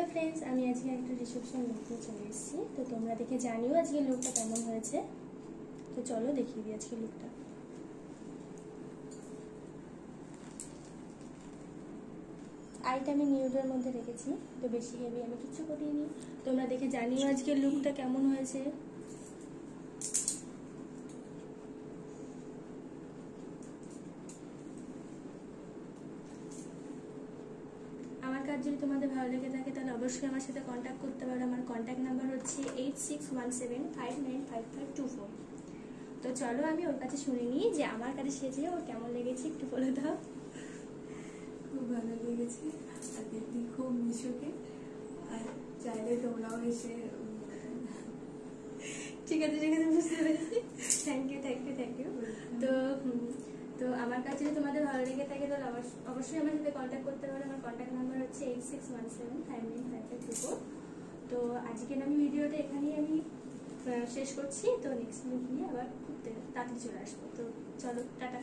hello friends আমি আজকে একটা রিসেপশন লুকে চলে এসেছি তো তোমরা দেখে জানিও আজকে লুকটা কেমন হয়েছে তো চলো দেখিয়ে দিই আজকে লুকটা আইটা আমি নিউডের মধ্যে রেখেছি তো বেশি হেভি আমি কিছু করিনি তোমরা দেখে জানিও আজকে লুকটা কেমন হয়েছে যদি তোমাদের ভালো লেগে থাকে তাহলে অবশ্যই আমার সাথে কন্টাক্ট করতে পারো আমার কন্টাক্ট নাম্বার হচ্ছে 8617595524 তো চলো আমি ওর কাছে শুনে নিই যে আমার কাছে সেজে ওর কেমন লেগেছে একটু বলে দাও খুব ভালো লেগেছে আর দেখতে খুব মিশুকে আর চাইলে তোমরাও এসে ঠিক আছে বুঝতে পেরেছি থ্যাংক ইউ তো তো আমার কাছে যদি তোমাদের ভালো লেগে থাকে তাহলে অবশ্যই আমার সাথে কন্ট্যাক্ট করতে পারো আমার কন্ট্যাক্ট নাম্বার হচ্ছে 8617595524 তো আজকের আমি ভিডিওটা এখানেই আমি শেষ করছি তো নেক্সট ভিডিও নিয়ে আবার খুব তাড়াতাড়ি চলে আসবো তো চলো টাটা